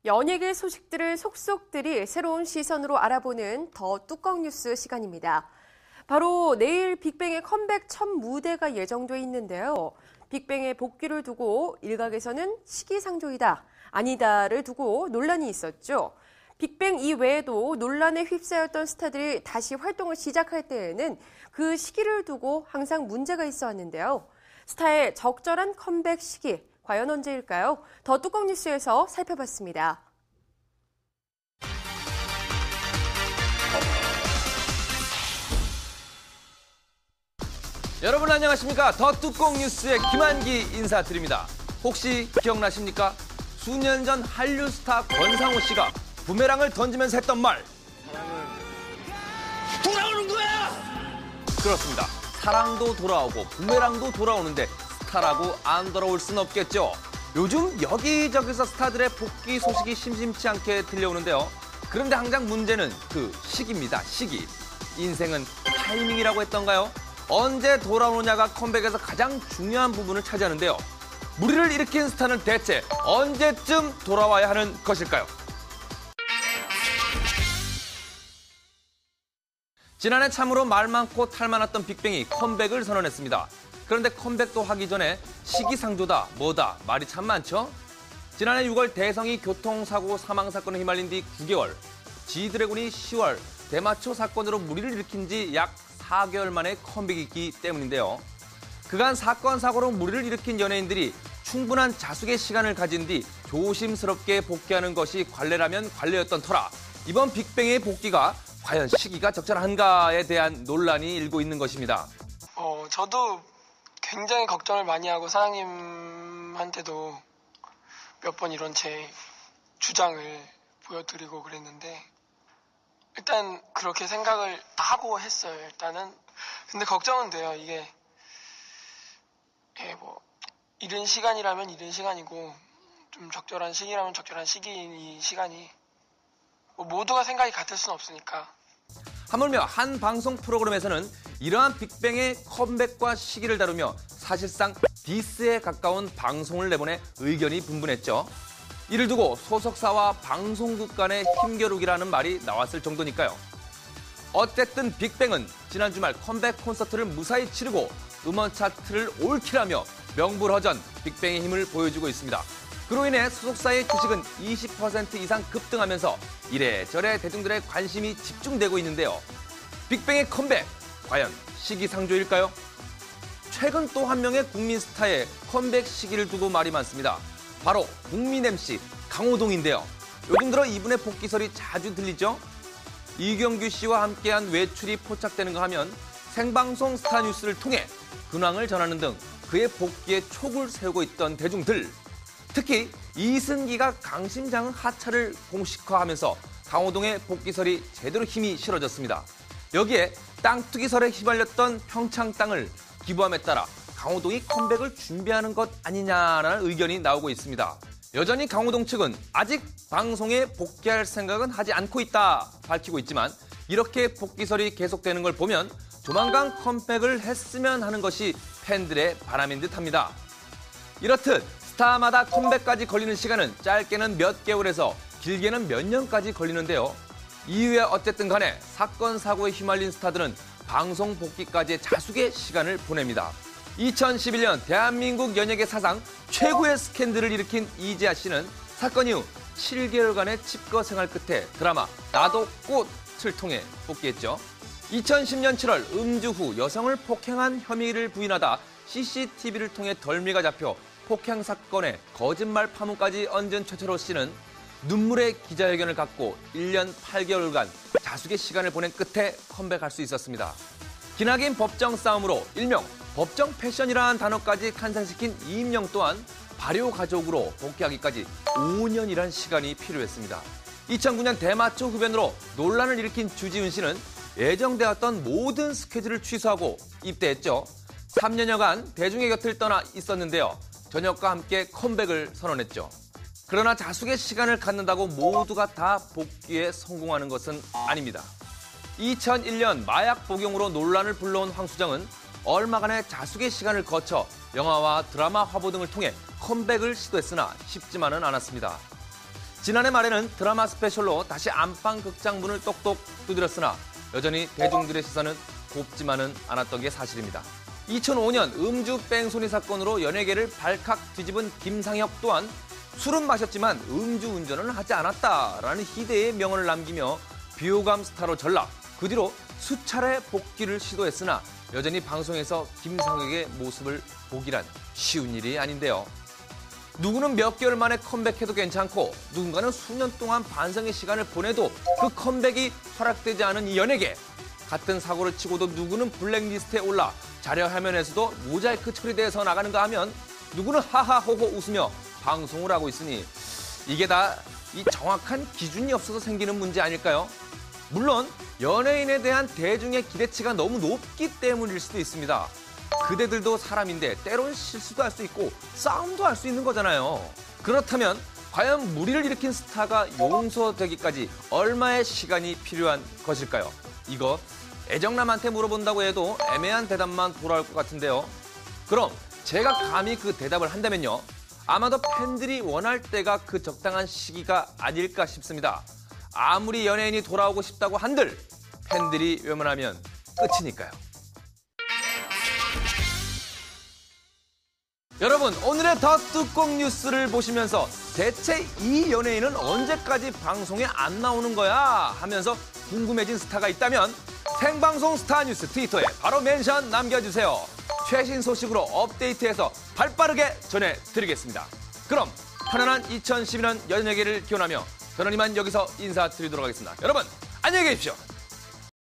연예계 소식들을 속속들이 새로운 시선으로 알아보는 더 뚜껑 뉴스 시간입니다. 바로 내일 빅뱅의 컴백 첫 무대가 예정돼 있는데요. 빅뱅의 복귀를 두고 일각에서는 시기상조이다, 아니다를 두고 논란이 있었죠. 빅뱅 이외에도 논란에 휩싸였던 스타들이 다시 활동을 시작할 때에는 그 시기를 두고 항상 문제가 있어 왔는데요. 스타의 적절한 컴백 시기, 과연 언제일까요? 더 뚜껑 뉴스에서 살펴봤습니다. 여러분 안녕하십니까? 더 뚜껑 뉴스의 김한기 인사드립니다. 혹시 기억나십니까? 수년 전 한류 스타 권상우 씨가 부메랑을 던지면서 했던 말. 사랑은 돌아오는 거야! 그렇습니다. 사랑도 돌아오고 부메랑도 돌아오는데 스타라고 안 돌아올 순 없겠죠. 요즘 여기저기서 스타들의 복귀 소식이 심심치 않게 들려오는데요. 그런데 항상 문제는 그 시기입니다. 시기. 인생은 타이밍이라고 했던가요? 언제 돌아오느냐가 컴백에서 가장 중요한 부분을 차지하는데요. 무리를 일으킨 스타는 대체 언제쯤 돌아와야 하는 것일까요? 지난해 참으로 말 많고 탈 많았던 빅뱅이 컴백을 선언했습니다. 그런데 컴백도 하기 전에 시기상조다, 뭐다, 말이 참 많죠? 지난해 6월 대성이 교통사고 사망사건에 휘말린 뒤 9개월, 지드래곤이 10월 대마초 사건으로 무리를 일으킨 지 약 4개월 만에 컴백이 있기 때문인데요. 그간 사건, 사고로 무리를 일으킨 연예인들이 충분한 자숙의 시간을 가진 뒤 조심스럽게 복귀하는 것이 관례라면 관례였던 터라 이번 빅뱅의 복귀가 과연 시기가 적절한가에 대한 논란이 일고 있는 것입니다. 저도 굉장히 걱정을 많이 하고 사장님한테도 몇 번 이런 제 주장을 보여드리고 그랬는데 일단 그렇게 생각을 다 하고 했어요. 일단은 근데 걱정은 돼요. 이게 이른 시간이라면 이른 시간이고 좀 적절한 시기라면 적절한 시기인 이 시간이 모두가 생각이 같을 수는 없으니까. 하물며 한 방송 프로그램에서는 이러한 빅뱅의 컴백과 시기를 다루며 사실상 디스에 가까운 방송을 내보내 의견이 분분했죠. 이를 두고 소속사와 방송국 간의 힘겨루기라는 말이 나왔을 정도니까요. 어쨌든 빅뱅은 지난 주말 컴백 콘서트를 무사히 치르고 음원 차트를 올킬하며 명불허전 빅뱅의 힘을 보여주고 있습니다. 그로 인해 소속사의 주식은 20% 이상 급등하면서 이래저래 대중들의 관심이 집중되고 있는데요. 빅뱅의 컴백, 과연 시기상조일까요? 최근 또 한 명의 국민 스타의 컴백 시기를 두고 말이 많습니다. 바로 국민 MC 강호동인데요. 요즘 들어 이분의 복귀설이 자주 들리죠? 이경규 씨와 함께한 외출이 포착되는가 하면 생방송 스타뉴스를 통해 근황을 전하는 등 그의 복귀에 촉을 세우고 있던 대중들. 특히 이승기가 강심장흥 하차를 공식화하면서 강호동의 복귀설이 제대로 힘이 실어졌습니다. 여기에 땅투기설에 휘말렸던 평창 땅을 기부함에 따라 강호동이 컴백을 준비하는 것 아니냐라는 의견이 나오고 있습니다. 여전히 강호동 측은 아직 방송에 복귀할 생각은 하지 않고 있다 밝히고 있지만 이렇게 복귀설이 계속되는 걸 보면 조만간 컴백을 했으면 하는 것이 팬들의 바람인 듯합니다. 이렇듯 스타마다 컴백까지 걸리는 시간은 짧게는 몇 개월에서 길게는 몇 년까지 걸리는데요. 이후에 어쨌든 간에 사건, 사고에 휘말린 스타들은 방송 복귀까지의 자숙의 시간을 보냅니다. 2011년 대한민국 연예계 사상 최고의 스캔들을 일으킨 이재하 씨는 사건 이후 7개월간의 칩거 생활 끝에 드라마 나도 꽃을 통해 복귀했죠. 2010년 7월 음주 후 여성을 폭행한 혐의를 부인하다 CCTV를 통해 덜미가 잡혀 폭행 사건에 거짓말 파문까지 얹은 최철호 씨는 눈물의 기자회견을 갖고 1년 8개월간 자숙의 시간을 보낸 끝에 컴백할 수 있었습니다. 기나긴 법정 싸움으로 일명 법정 패션이라는 단어까지 탄생시킨 이임영 또한 발효 가족으로 복귀하기까지 5년이란 시간이 필요했습니다. 2009년 대마초 흡연으로 논란을 일으킨 주지훈 씨는 예정되었던 모든 스케줄을 취소하고 입대했죠. 3년여간 대중의 곁을 떠나 있었는데요. 저녁과 함께 컴백을 선언했죠. 그러나 자숙의 시간을 갖는다고 모두가 다 복귀에 성공하는 것은 아닙니다. 2001년 마약 복용으로 논란을 불러온 황수정은 얼마간의 자숙의 시간을 거쳐 영화와 드라마 화보 등을 통해 컴백을 시도했으나 쉽지만은 않았습니다. 지난해 말에는 드라마 스페셜로 다시 안방 극장 문을 똑똑 두드렸으나 여전히 대중들의 시선은 곱지만은 않았던 게 사실입니다. 2005년 음주 뺑소니 사건으로 연예계를 발칵 뒤집은 김상혁 또한 술은 마셨지만 음주운전은 하지 않았다라는 희대의 명언을 남기며 비호감 스타로 전락, 그 뒤로 수차례 복귀를 시도했으나 여전히 방송에서 김상혁의 모습을 보기란 쉬운 일이 아닌데요. 누구는 몇 개월 만에 컴백해도 괜찮고 누군가는 수년 동안 반성의 시간을 보내도 그 컴백이 허락되지 않은 이 연예계. 같은 사고를 치고도 누구는 블랙리스트에 올라 자료화면에서도 모자이크 처리돼서 나가는가 하면 누구는 하하호호 웃으며 방송을 하고 있으니 이게 다 이 정확한 기준이 없어서 생기는 문제 아닐까요? 물론 연예인에 대한 대중의 기대치가 너무 높기 때문일 수도 있습니다. 그대들도 사람인데 때론 실수도 할 수 있고 싸움도 할 수 있는 거잖아요. 그렇다면 과연 무리를 일으킨 스타가 용서되기까지 얼마의 시간이 필요한 것일까요? 이거 애정남한테 물어본다고 해도 애매한 대답만 돌아올 것 같은데요. 그럼 제가 감히 그 대답을 한다면요. 아마도 팬들이 원할 때가 그 적당한 시기가 아닐까 싶습니다. 아무리 연예인이 돌아오고 싶다고 한들 팬들이 외면하면 끝이니까요. 여러분, 오늘의 더 뚜껑 뉴스를 보시면서 대체 이 연예인은 언제까지 방송에 안 나오는 거야 하면서 궁금해진 스타가 있다면 생방송 스타뉴스 트위터에 바로 멘션 남겨주세요. 최신 소식으로 업데이트해서 발빠르게 전해드리겠습니다. 그럼 편안한 2012년 연예계를 기원하며 저는 이만 여기서 인사드리도록 하겠습니다. 여러분, 안녕히 계십시오.